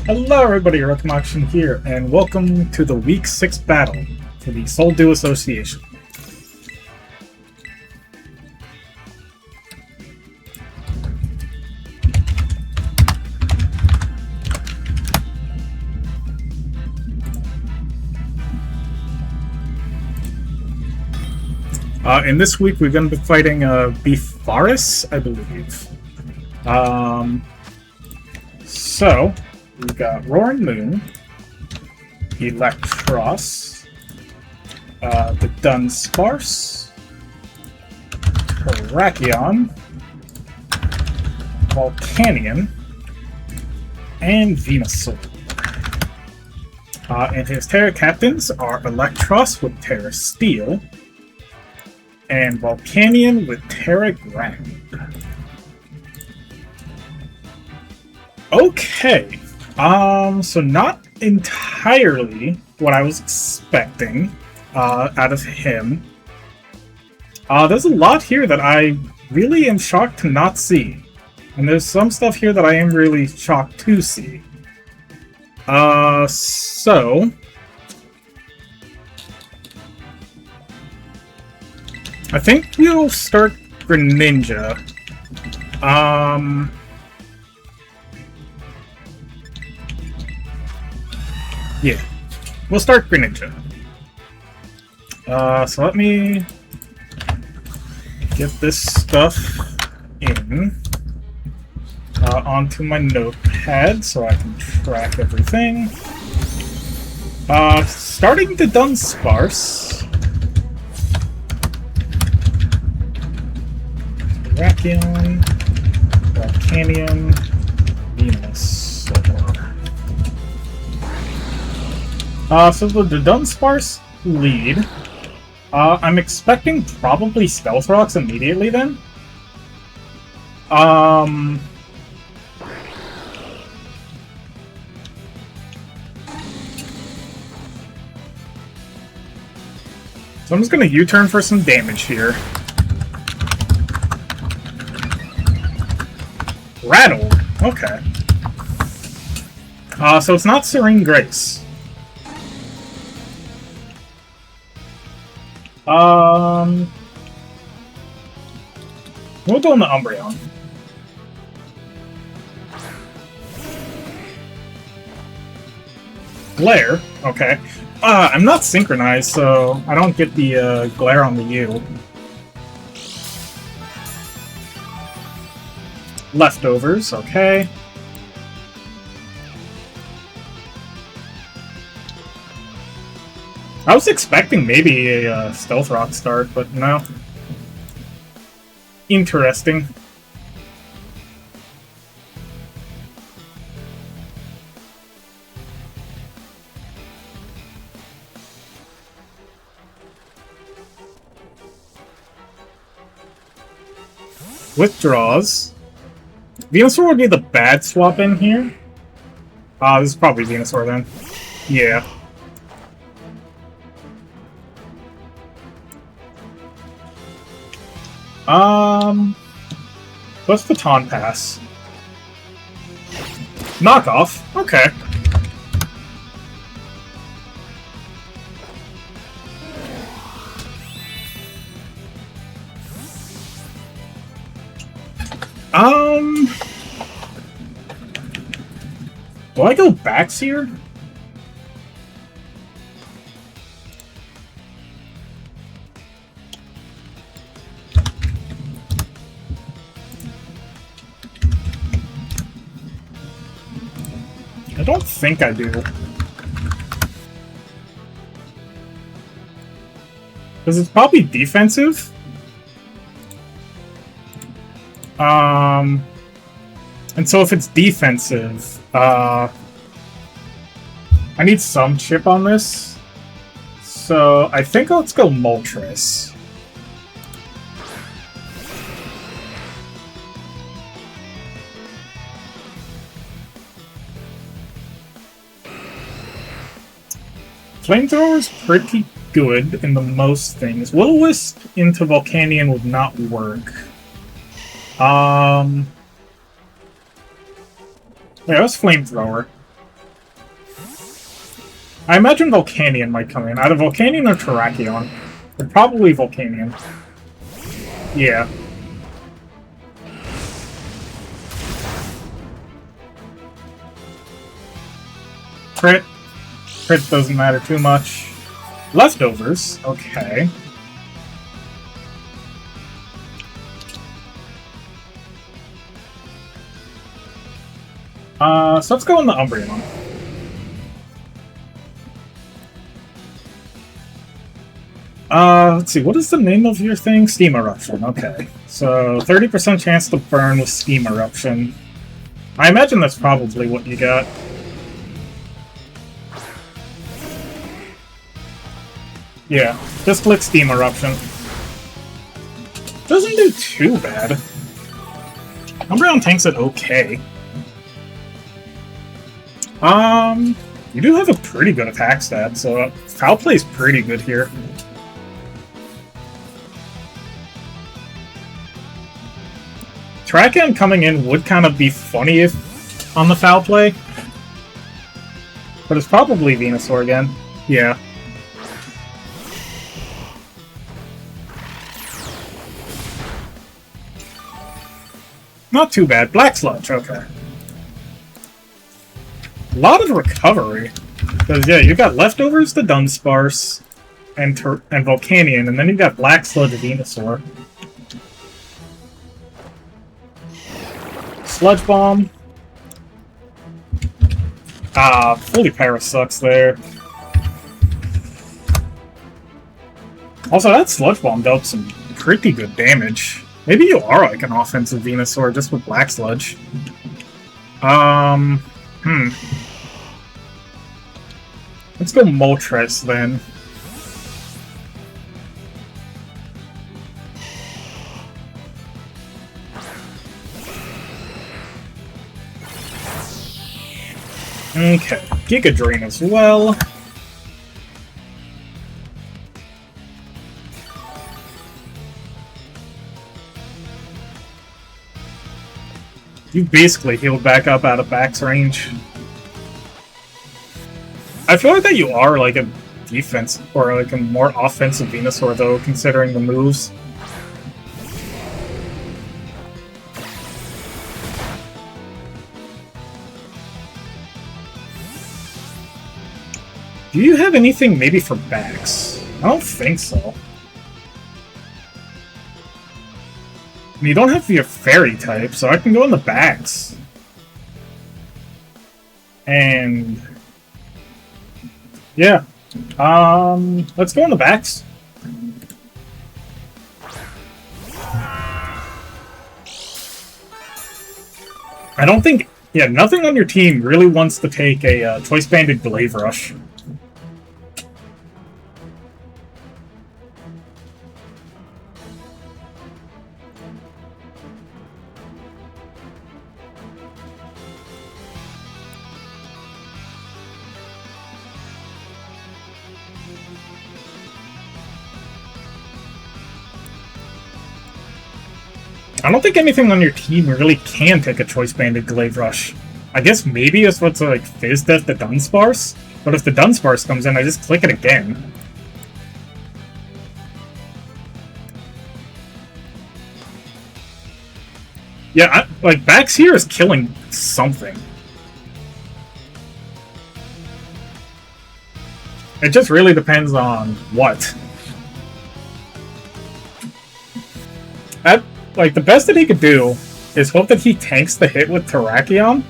Hello everybody, Rockmoction here, and welcome to the Week 6 battle for the Soul Dew Association. In this week we're going to be fighting Befaris, I believe. So, we've got Roaring Moon, Electros, the Dunsparce, Terrakion, Volcanion, and Venusaur. And his Terra Captains are Electros with Terra Steel, and Volcanion with Terra Ground. Okay, so not entirely what I was expecting out of him. There's a lot here that I really am shocked to not see. And there's some stuff here that I am really shocked to see. So... I think we'll start Greninja. Yeah, we'll start Greninja. So let me get this stuff in onto my notepad so I can track everything. Starting the Dunsparce. Terrakion, Volcanion, Venusaur. So the Dunsparce lead. I'm expecting probably Stealth Rocks immediately then. So I'm just gonna U-turn for some damage here. Rattled? Okay. So it's not Serene Grace. We'll go on the Umbreon. Glare? Okay. I'm not synchronized, so I don't get the glare on the U. Leftovers, okay. I was expecting maybe a Stealth Rock start, but no. Interesting. Withdraws. Venusaur would be the bad swap in here. This is probably Venusaur then. Yeah. What's the Taunt Pass? Knockoff? Okay. Do I go Bax here? I don't think I do. Because it's probably defensive. And so if it's defensive, I need some chip on this. So I think let's go Moltres. Flamethrower's pretty good in the most things. Will-O-Wisp into Volcanion would not work. Yeah, it was Flamethrower. I imagine Volcanion might come in. Either Volcanion or Terrakion. But probably Volcanion. Yeah. Crit. Crit doesn't matter too much. Leftovers. Okay. So let's go on the Umbreon. Let's see, what is the name of your thing? Steam Eruption, okay. So, 30% chance to burn with Steam Eruption. I imagine that's probably what you got. Yeah, just click Steam Eruption. Doesn't do too bad. Umbreon tanks it okay. You do have a pretty good attack stat, so Foul Play's pretty good here. Terrakion coming in would kind of be funny if on the Foul Play. But it's probably Venusaur again. Yeah. Not too bad. Black Sludge, okay. A lot of recovery. Because, yeah, you got Leftovers to Dunsparce and Volcanion, and then you got Black Sludge Venusaur. Sludge Bomb. Fully Para sucks there. Also, that Sludge Bomb dealt some pretty good damage. Maybe you are like an offensive Venusaur just with Black Sludge. Let's go Moltres then. Okay, Giga Drain as well. You basically healed back up out of Bax range. I feel like that you are like a defense or like a more offensive Venusaur though, considering the moves. Do you have anything maybe for Bax? I don't think so. And you don't have your Fairy type, so I can go in the Bax. And yeah. Let's go in the Bax. I don't think, yeah, nothing on your team really wants to take a Choice Banded Glaive Rush. I don't think anything on your team really can take a Choice Banded Glaive Rush. I guess maybe it's what's like Fizz Death the Dunsparce, but if the Dunsparce comes in, I just click it again. Yeah, like Bax here is killing something. It just really depends on what. Like, the best that he could do is hope that he tanks the hit with Terrakion.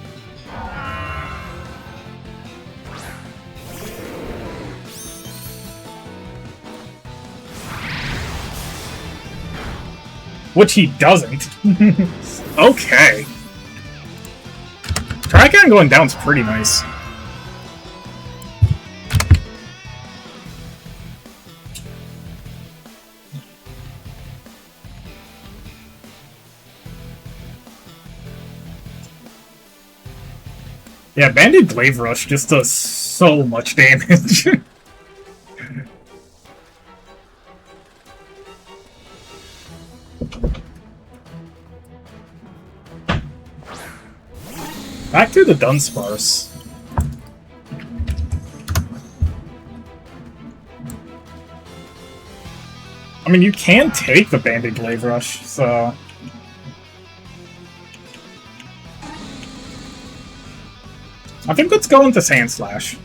Which he doesn't. Okay. Terrakion going down is pretty nice. Yeah, Banded Glaive Rush just does so much damage. Back to the Dunsparce. I mean, you can take the Banded Glaive Rush, so... I think let's go into Sand Slash.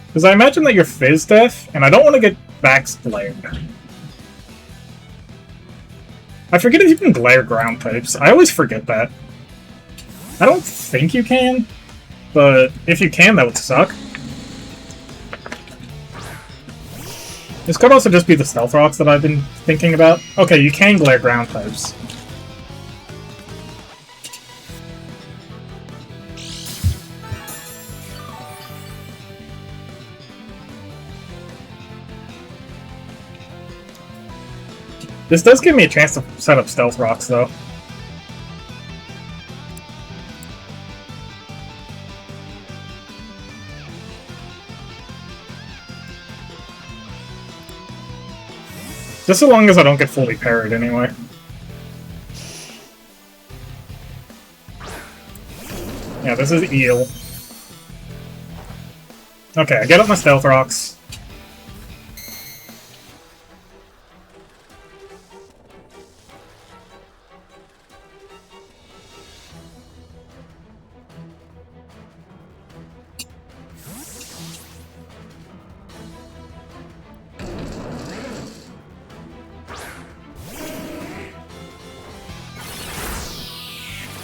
Because I imagine that you're Fizz Death, and I don't want to get Bax glared. I forget if you can glare ground types. I always forget that. I don't think you can, but if you can, that would suck. This could also just be the Stealth Rocks that I've been thinking about. Okay, you can glare ground types. This does give me a chance to set up Stealth Rocks, though. Just so long as I don't get fully parried, anyway. Yeah, this is Eel. Okay, I get up my Stealth Rocks.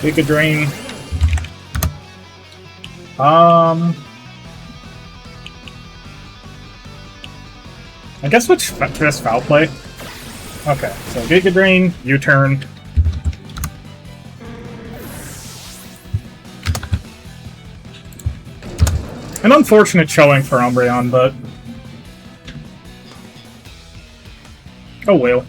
We could drain. I guess which just foul play. Okay, so Giga Drain, U-turn. An unfortunate showing for Umbreon, but oh well.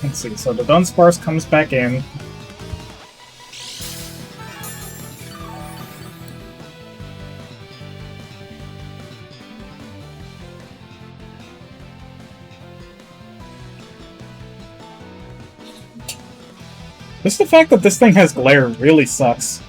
Let's see, so the Dunsparce comes back in. Just the fact that this thing has Glare really sucks.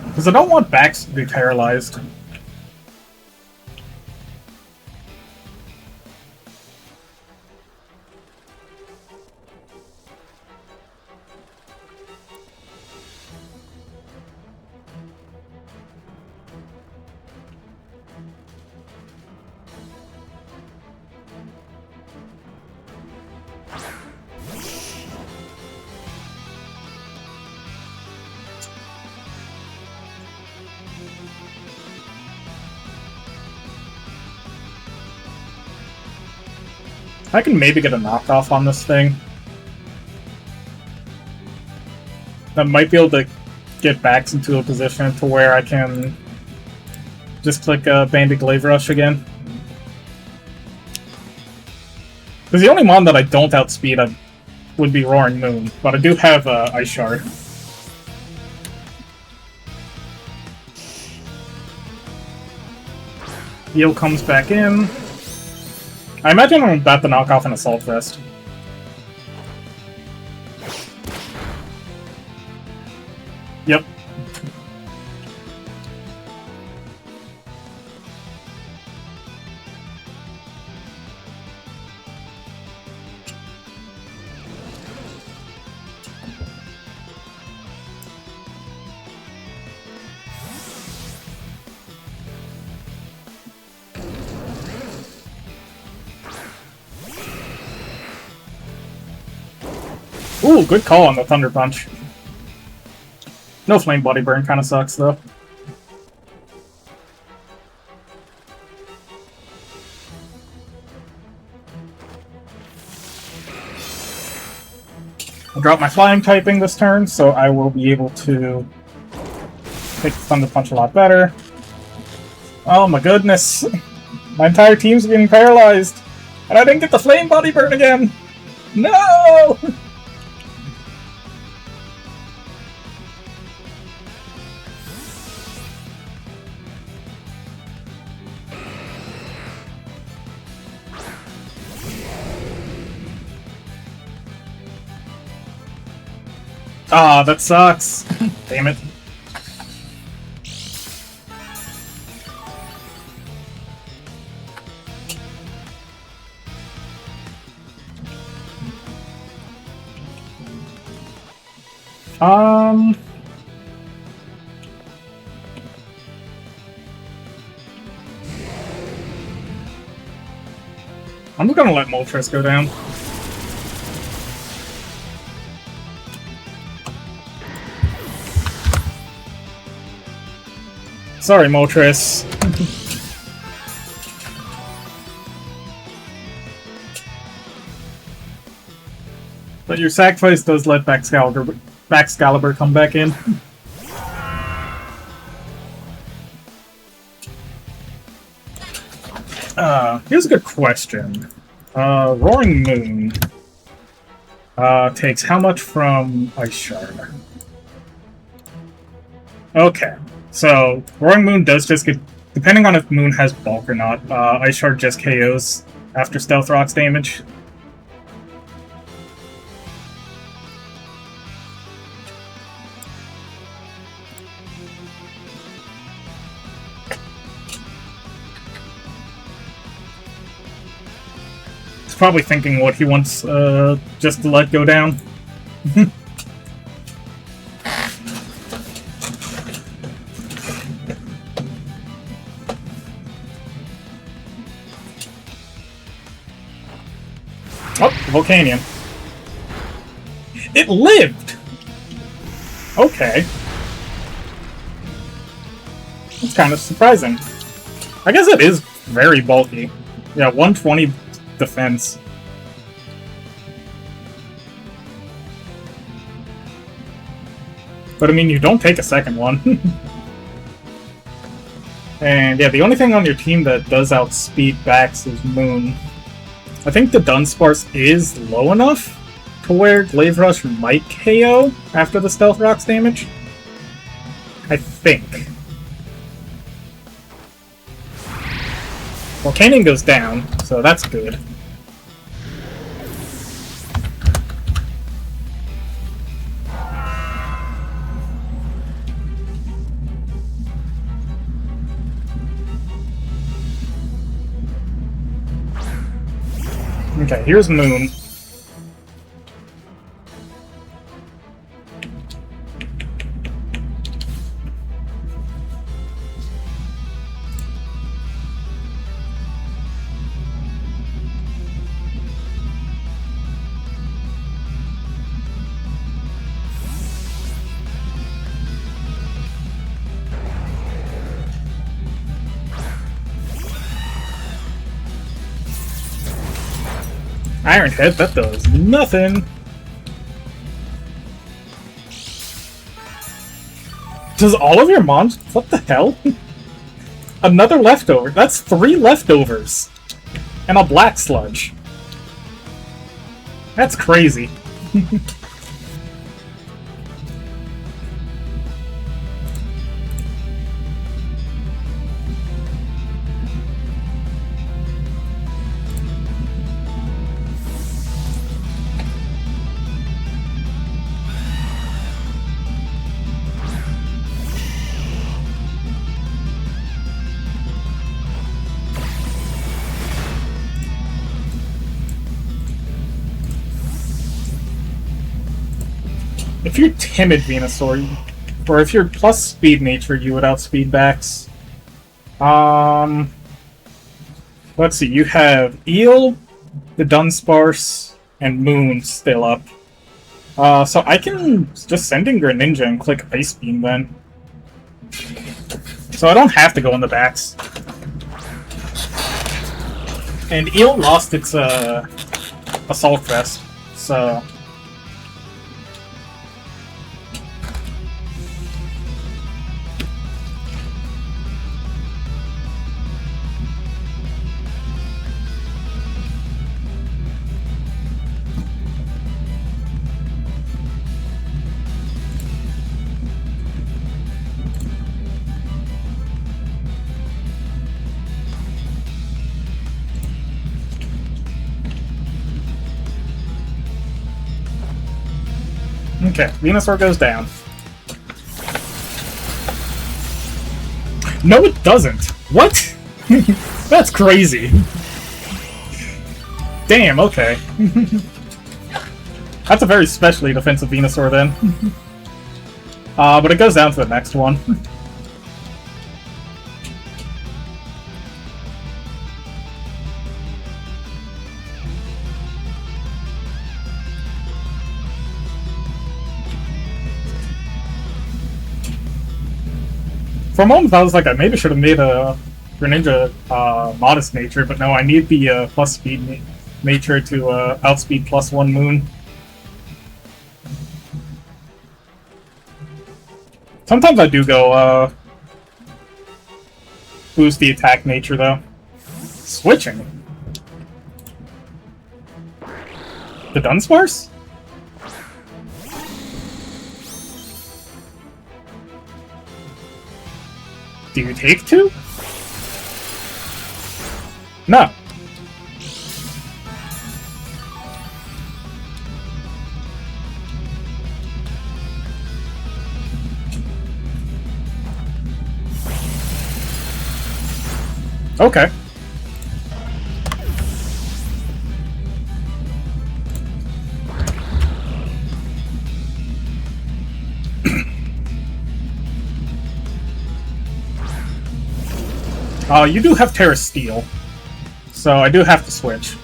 Because I don't want Bax to be paralyzed. I can maybe get a knockoff on this thing. I might be able to get Bax into a position to where I can just click Banded Glaive Rush again. Because the only mon that I don't outspeed would be Roaring Moon, but I do have Ice Shard. Eel comes back in. I imagine I'm about to knock off an Assault Vest. Yep. Ooh, good call on the Thunder Punch. No Flame Body Burn kinda sucks, though. I'll drop my Flying typing this turn, so I will be able to take the Thunder Punch a lot better. Oh my goodness! My entire team's getting paralyzed! And I didn't get the Flame Body Burn again! No! Ah, that sucks. Damn it. I'm gonna let Moltres go down. Sorry, Moltres. But your sacrifice does let Baxcalibur come back in. Here's a good question. Roaring Moon takes how much from Ice Shard? Okay, so Roaring Moon does just get, depending on if Moon has bulk or not, Ice Shard just KOs after Stealth Rock's damage. Probably thinking what he wants just to let go down. Oh, Volcanion. It lived! Okay. That's kind of surprising. I guess it is very bulky. Yeah, 120 defense. But I mean, you don't take a second one. And yeah, the only thing on your team that does outspeed Bax is Moon. I think the Dunsparce is low enough to where Glaive Rush might KO after the Stealth Rock's damage. I think. Well, Volcanion goes down, so that's good. Okay, here's Moon. Iron Head, that does nothing. Does all of your mons... What the hell? Another leftover. That's 3 leftovers. And a Black Sludge. That's crazy. If you're timid Venusaur, or if you're plus speed nature, you would outspeed Bax. Let's see, you have Eel, the Dunsparce, and Moon still up. So I can just send in Greninja and click Ice Beam then. So I don't have to go in the Bax. And Eel lost its Assault Vest, so... Okay, Venusaur goes down. No, it doesn't. What? That's crazy. Damn, okay. That's a very specially defensive Venusaur then. But it goes down to the next one. For a moment, I was like, I maybe should have made a Greninja modest nature, but no, I need the plus speed nature to outspeed +1 Moon. Sometimes I do go boost the attack nature though. Switching. The Dunsparce? Do you take 2? No. Okay. You do have Terra Steel, so I do have to switch.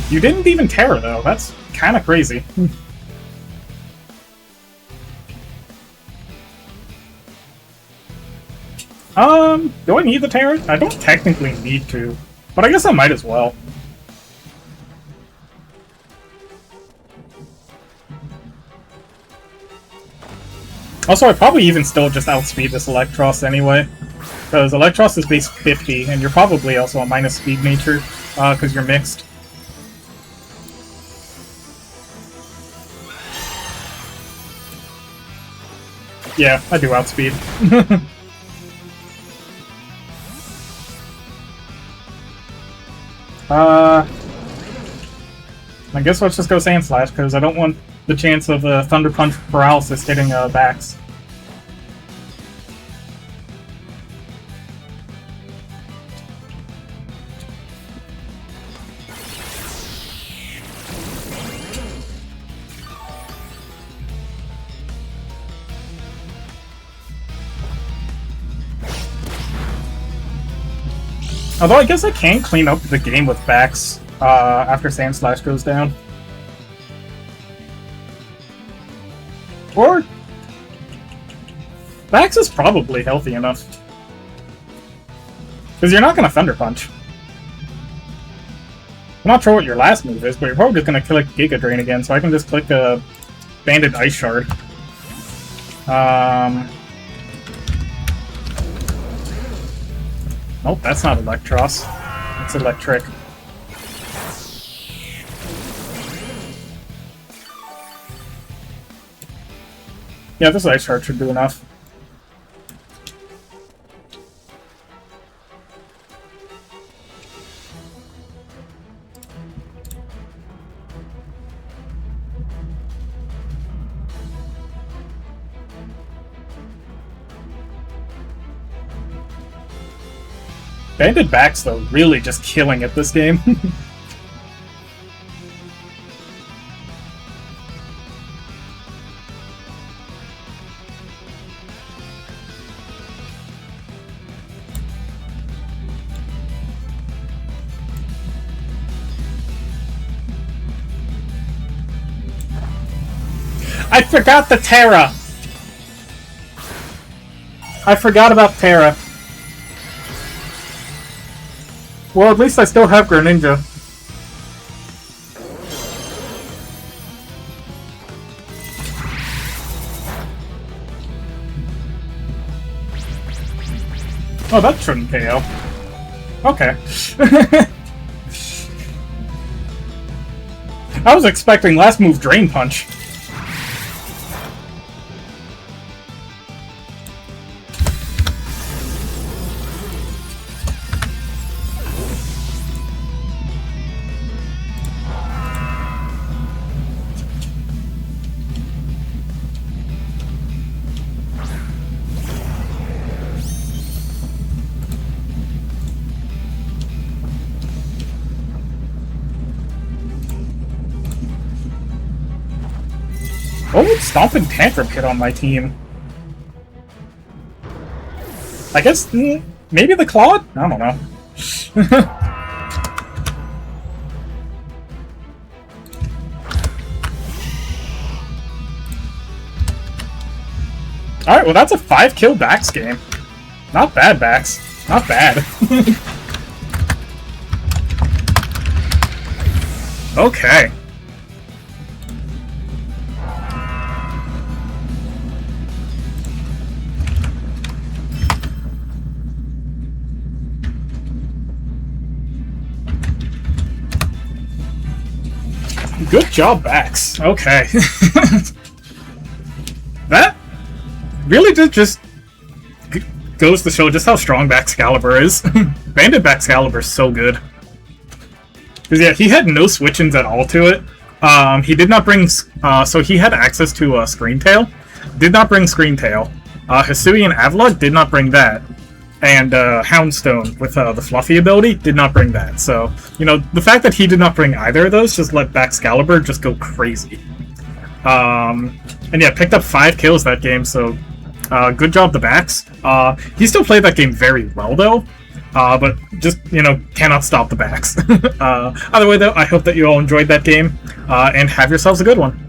You didn't even Terra, though. That's kind of crazy. Do I need the Terra? I don't technically need to, but I guess I might as well. Also, I probably even still just outspeed this Electros anyway, because Electros is base 50, and you're probably also a minus speed nature, because you're mixed. Yeah, I do outspeed. I guess let's just go Sand Slash, because I don't want the chance of Thunder Punch paralysis hitting Bax. Although I guess I can clean up the game with Bax after Sand Slash goes down. Or Bax is probably healthy enough. Because you're not going to Thunder Punch. I'm not sure what your last move is, but you're probably just going to click Giga Drain again, so I can just click a Banded Ice Shard. Nope, that's not Electros. It's Electric. Yeah, this Ice Shard should do enough. Banded Bax, though, really just killing it this game. I forgot the Terra! I forgot about Terra. Well, at least I still have Greninja. Oh, that shouldn't KO. Okay. I was expecting last move Drain Punch. What would Stomp and Tantrum hit on my team? I guess maybe the Claude? I don't know. Alright, well that's a 5-kill Bax game. Not bad, Bax. Not bad. Okay. Good job, Bax. Okay. That really just goes to show just how strong Baxcalibur is. Bandit Baxcalibur is so good. Because yeah, he had no switch-ins at all to it. He did not bring... so he had access to Screen Tail. Did not bring Screen Tail. Hisui and Avila did not bring that. And Houndstone with the Fluffy ability did not bring that. So, you know, the fact that he did not bring either of those just let Baxcalibur just go crazy. And yeah, picked up 5 kills that game, so good job to Bax. He still played that game very well, though. But just, you know, cannot stop the Bax. Either way, though, I hope that you all enjoyed that game, and have yourselves a good one.